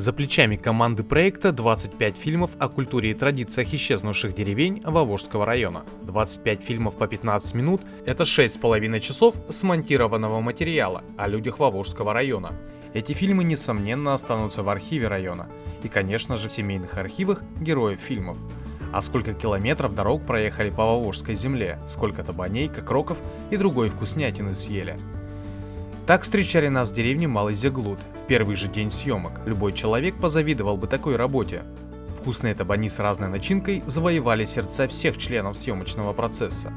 За плечами команды проекта 25 фильмов о культуре и традициях исчезнувших деревень Вовожского района. 25 фильмов по 15 минут – это 6,5 часов смонтированного материала о людях Вовожского района. Эти фильмы, несомненно, останутся в архиве района и, конечно же, в семейных архивах героев фильмов. А сколько километров дорог проехали по Вовожской земле, сколько табаней, кокроков и другой вкуснятины съели. Так встречали нас в деревне Малый Зеглут в первый же день съемок. Любой человек позавидовал бы такой работе. Вкусные табани с разной начинкой завоевали сердца всех членов съемочного процесса.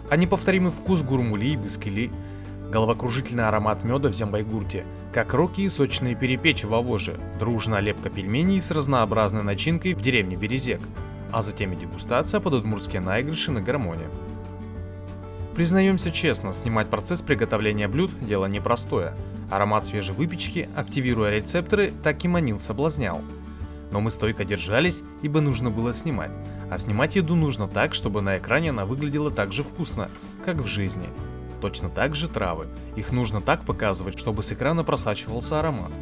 А неповторимый вкус гурмули и бискили, головокружительный аромат меда в Зембайгурте, кокроки и сочные перепечи в Вовоже, дружная лепка пельменей с разнообразной начинкой в деревне Березек, а затем и дегустация под удмуртские наигрыши на гармоне. Признаемся честно, снимать процесс приготовления блюд – дело непростое. Аромат свежей выпечки, активируя рецепторы, так и манил, соблазнял. Но мы стойко держались, ибо нужно было снимать. А снимать еду нужно так, чтобы на экране она выглядела так же вкусно, как в жизни. Точно так же травы. Их нужно так показывать, чтобы с экрана просачивался аромат.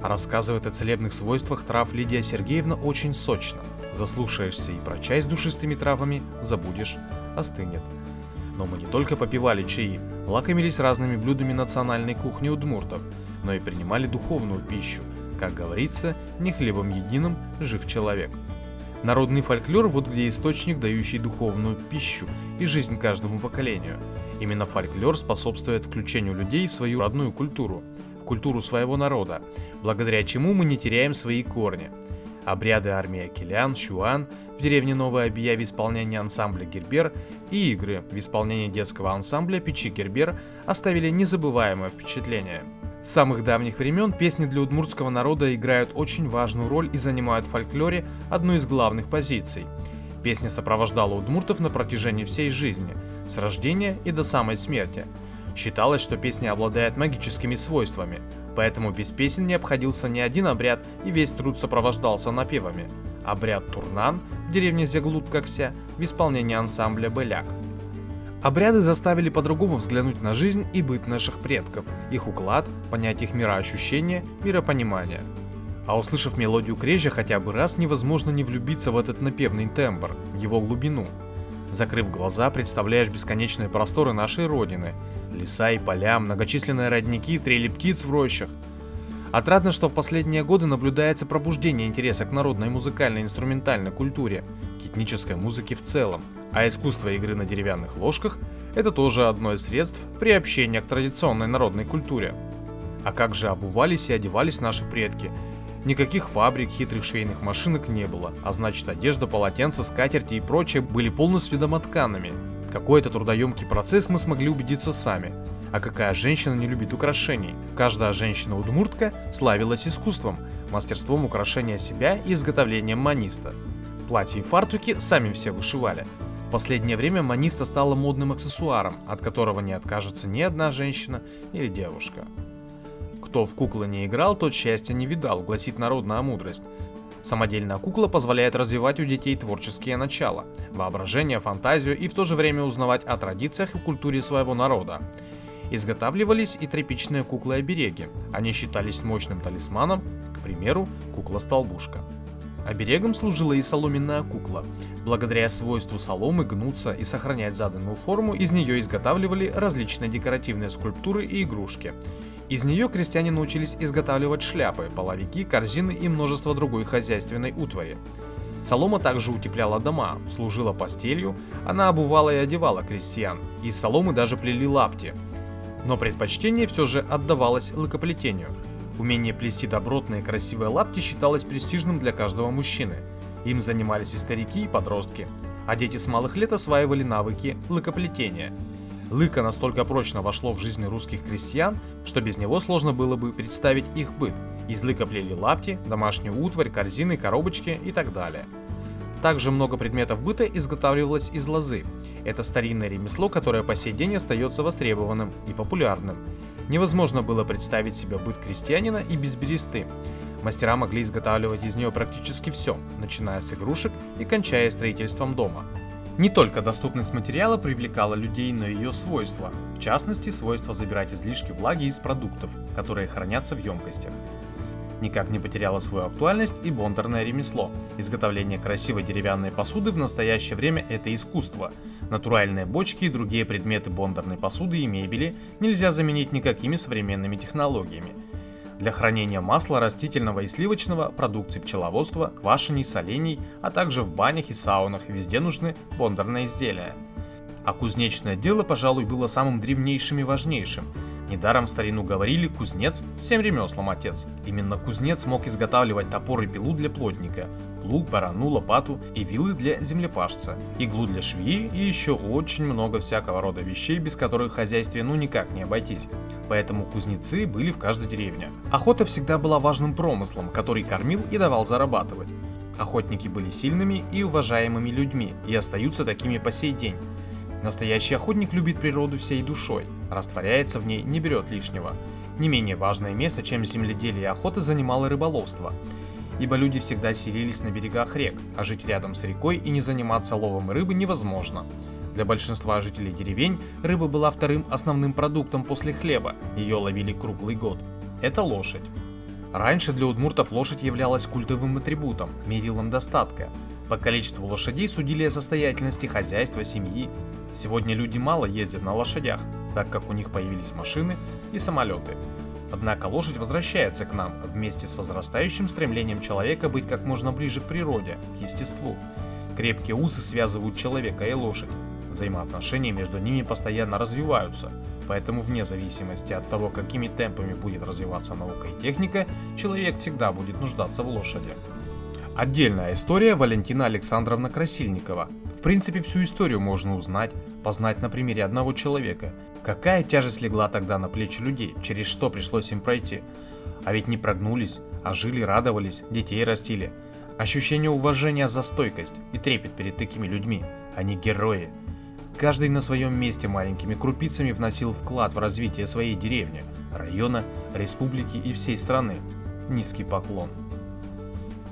А рассказывает о целебных свойствах трав Лидия Сергеевна очень сочно. Заслушаешься и про чай с душистыми травами, забудешь, остынет. Но мы не только попивали чаи, лакомились разными блюдами национальной кухни удмуртов, но и принимали духовную пищу. Как говорится, не хлебом единым жив человек. Народный фольклор – вот где источник, дающий духовную пищу и жизнь каждому поколению. Именно фольклор способствует включению людей в свою родную культуру, в культуру своего народа, благодаря чему мы не теряем свои корни. Обряды армии Акелян, Чуан в деревне Новая Обия в исполнении ансамбля Гербер и игры в исполнении детского ансамбля Печи Гербер оставили незабываемое впечатление. С самых давних времен песни для удмуртского народа играют очень важную роль и занимают в фольклоре одну из главных позиций. Песня сопровождала удмуртов на протяжении всей жизни, с рождения и до самой смерти. Считалось, что песня обладает магическими свойствами, поэтому без песен не обходился ни один обряд и весь труд сопровождался напевами. Обряд Турнан в деревне Зеглут-Кокся в исполнении ансамбля Беляк. Обряды заставили по-другому взглянуть на жизнь и быт наших предков, их уклад, понять их мироощущение, миропонимание. А услышав мелодию крежа хотя бы раз, невозможно не влюбиться в этот напевный тембр, в его глубину. Закрыв глаза, представляешь бесконечные просторы нашей родины, леса и поля, многочисленные родники, трели птиц в рощах. Отрадно, что в последние годы наблюдается пробуждение интереса к народной музыкальной инструментальной культуре, к этнической музыке в целом, а искусство игры на деревянных ложках – это тоже одно из средств приобщения к традиционной народной культуре. А как же обувались и одевались наши предки? Никаких фабрик, хитрых швейных машинок не было, а значит одежда, полотенца, скатерти и прочее были полностью домотканными. Какой это трудоемкий процесс, мы смогли убедиться сами. А какая женщина не любит украшений? Каждая женщина-удмуртка славилась искусством, мастерством украшения себя и изготовлением маниста. Платья и фартуки сами все вышивали. В последнее время маниста стала модным аксессуаром, от которого не откажется ни одна женщина или девушка. Кто в куклы не играл, тот счастья не видал, гласит народная мудрость. Самодельная кукла позволяет развивать у детей творческие начала, воображение, фантазию и в то же время узнавать о традициях и культуре своего народа. Изготавливались и тряпичные куклы-обереги. Они считались мощным талисманом, к примеру, кукла-столбушка. Оберегом служила и соломенная кукла. Благодаря свойству соломы гнуться и сохранять заданную форму, из нее изготавливали различные декоративные скульптуры и игрушки. Из нее крестьяне научились изготавливать шляпы, половики, корзины и множество другой хозяйственной утвари. Солома также утепляла дома, служила постелью, она обувала и одевала крестьян, из соломы даже плели лапти. Но предпочтение все же отдавалось лыкоплетению. Умение плести добротные красивые лапти считалось престижным для каждого мужчины. Им занимались и старики, и подростки, а дети с малых лет осваивали навыки лыкоплетения. Лыко настолько прочно вошло в жизнь русских крестьян, что без него сложно было бы представить их быт. Из лыка плели лапти, домашнюю утварь, корзины, коробочки и так далее. Также много предметов быта изготавливалось из лозы. Это старинное ремесло, которое по сей день остается востребованным и популярным. Невозможно было представить себе быт крестьянина и без бересты. Мастера могли изготавливать из нее практически все, начиная с игрушек и кончая строительством дома. Не только доступность материала привлекала людей, но и ее свойства. В частности, свойство забирать излишки влаги из продуктов, которые хранятся в емкостях. Никак не потеряло свою актуальность и бондарное ремесло. Изготовление красивой деревянной посуды в настоящее время – это искусство. Натуральные бочки и другие предметы бондарной посуды и мебели нельзя заменить никакими современными технологиями. Для хранения масла растительного и сливочного, продукции пчеловодства, квашений, солений, а также в банях и саунах везде нужны бондарные изделия. А кузнечное дело, пожалуй, было самым древнейшим и важнейшим. Недаром в старину говорили «кузнец всем ремеслам отец». Именно кузнец мог изготавливать топор и пилу для плотника, плуг, барану, лопату и вилы для землепашца, иглу для швеи и еще очень много всякого рода вещей, без которых в хозяйстве никак не обойтись. Поэтому кузнецы были в каждой деревне. Охота всегда была важным промыслом, который кормил и давал зарабатывать. Охотники были сильными и уважаемыми людьми и остаются такими по сей день. Настоящий охотник любит природу всей душой, растворяется в ней, не берет лишнего. Не менее важное место, чем земледелие и охота, занимало рыболовство. Ибо люди всегда селились на берегах рек, а жить рядом с рекой и не заниматься ловом рыбы невозможно. Для большинства жителей деревень рыба была вторым основным продуктом после хлеба, ее ловили круглый год. Это лошадь. Раньше для удмуртов лошадь являлась культовым атрибутом, мерилом достатка. По количеству лошадей судили о состоятельности хозяйства, семьи. Сегодня люди мало ездят на лошадях, так как у них появились машины и самолеты. Однако лошадь возвращается к нам вместе с возрастающим стремлением человека быть как можно ближе к природе, к естеству. Крепкие узы связывают человека и лошадь. Взаимоотношения между ними постоянно развиваются, поэтому вне зависимости от того, какими темпами будет развиваться наука и техника, человек всегда будет нуждаться в лошади. Отдельная история Валентина Александровна Красильникова. В принципе, всю историю можно узнать, познать на примере одного человека. Какая тяжесть легла тогда на плечи людей, через что пришлось им пройти. А ведь не прогнулись, а жили, радовались, детей растили. Ощущение уважения за стойкость и трепет перед такими людьми. Они герои. Каждый на своем месте маленькими крупицами вносил вклад в развитие своей деревни, района, республики и всей страны. Низкий поклон.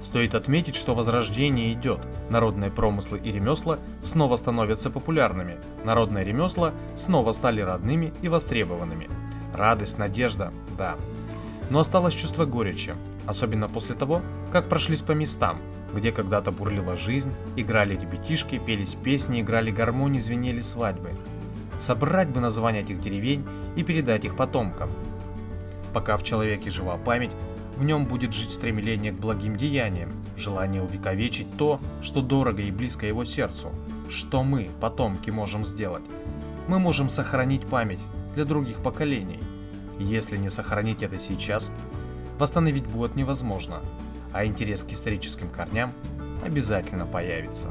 Стоит отметить, что возрождение идет. Народные промыслы и ремесла снова становятся популярными. Народные ремесла снова стали родными и востребованными. Радость, надежда, да. Но осталось чувство горечи, особенно после того, как прошлись по местам, где когда-то бурлила жизнь, играли ребятишки, пелись песни, играли гармонии, звенели свадьбы. Собрать бы названия этих деревень и передать их потомкам. Пока в человеке жива память, в нем будет жить стремление к благим деяниям, желание увековечить то, что дорого и близко его сердцу. Что мы, потомки, можем сделать? Мы можем сохранить память для других поколений. Если не сохранить это сейчас, восстановить будет невозможно, а интерес к историческим корням обязательно появится.